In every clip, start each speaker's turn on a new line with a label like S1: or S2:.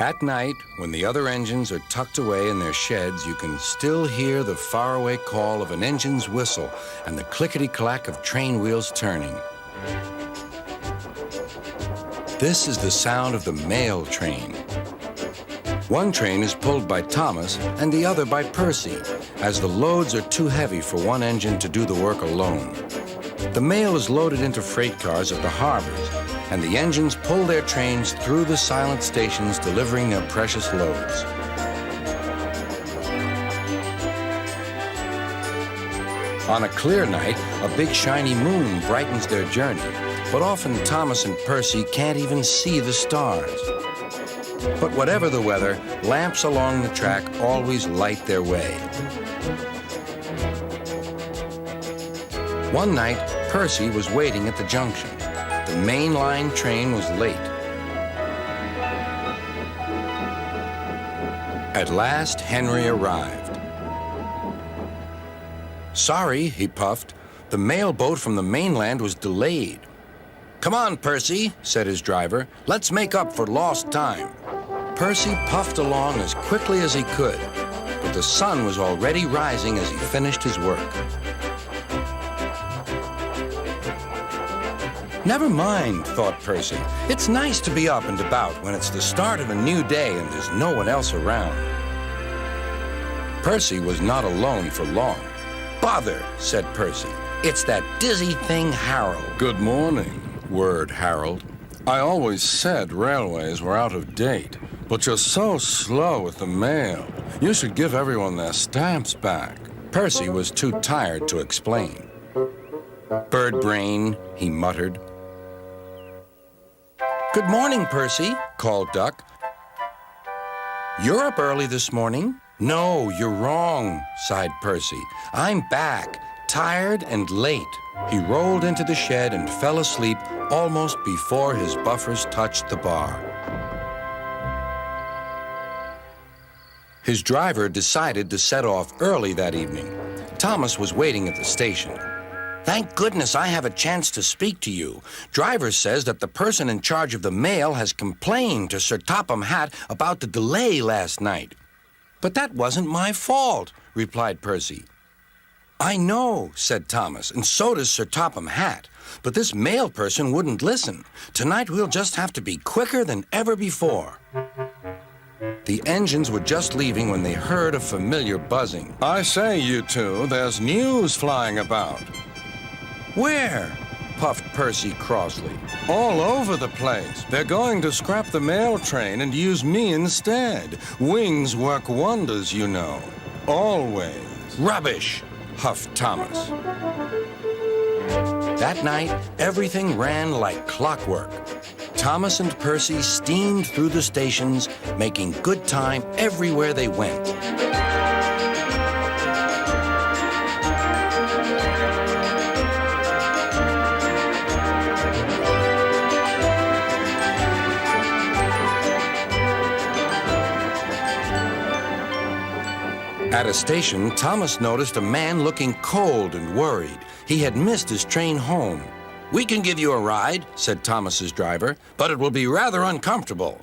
S1: At night, when the other engines are tucked away in their sheds, you can still hear the faraway call of an engine's whistle and the clickety-clack of train wheels turning. This is the sound of the mail train. One train is pulled by Thomas and the other by Percy, as the loads are too heavy for one engine to do the work alone. The mail is loaded into freight cars at the harbors, and the engines pull their trains through the silent stations, delivering their precious loads. On a clear night, a big shiny moon brightens their journey, but often Thomas and Percy can't even see the stars. But whatever the weather, lamps along the track always light their way. One night, Percy was waiting at the junction. The main line train was late. At last, Henry arrived. "Sorry," he puffed. "The mail boat from the mainland was delayed." "Come on, Percy," said his driver. "Let's make up for lost time." Percy puffed along as quickly as he could, but the sun was already rising as he finished his work. Never mind, thought Percy. It's nice to be up and about when it's the start of a new day and there's no one else around. Percy was not alone for long. "Bother," said Percy. "It's that dizzy thing, Harold."
S2: "Good morning," whirred Harold. "I always said railways were out of date, but you're so slow with the mail. You should give everyone their stamps back."
S1: Percy was too tired to explain. "Bird brain," he muttered. "Good morning, Percy," called Duck. "You're up early this morning." "No, you're wrong," sighed Percy. "I'm back, tired and late." He rolled into the shed and fell asleep almost before his buffers touched the bar. His driver decided to set off early that evening. Thomas was waiting at the station. "Thank goodness I have a chance to speak to you. Driver says that the person in charge of the mail has complained to Sir Topham Hatt about the delay last night." "But that wasn't my fault," replied Percy. "I know," said Thomas, "and so does Sir Topham Hatt. But this mail person wouldn't listen. Tonight we'll just have to be quicker than ever before." The engines were just leaving when they heard a familiar buzzing.
S2: "I say, you two, there's news flying about."
S1: "Where?" puffed Percy crossly.
S2: "All over the place. They're going to scrap the mail train and use me instead. Wings work wonders, you know. Always."
S1: "Rubbish," huffed Thomas. That night, everything ran like clockwork. Thomas and Percy steamed through the stations, making good time everywhere they went. At a station, Thomas noticed a man looking cold and worried. He had missed his train home. "We can give you a ride," said Thomas's driver, "but it will be rather uncomfortable."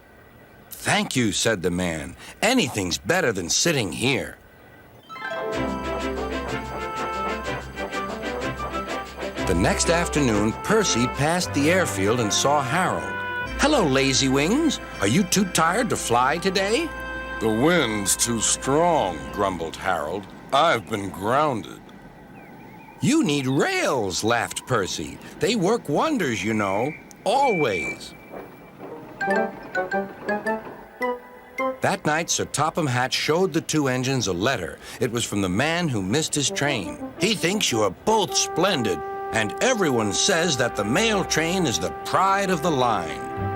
S1: "Thank you," said the man. "Anything's better than sitting here." The next afternoon, Percy passed the airfield and saw Harold. "Hello, Lazy Wings. Are you too tired to fly today?"
S2: "The wind's too strong," grumbled Harold. "I've been grounded."
S1: "You need rails," laughed Percy. "They work wonders, you know. Always." That night, Sir Topham Hatt showed the two engines a letter. It was from the man who missed his train. "He thinks you are both splendid, and everyone says that the mail train is the pride of the line."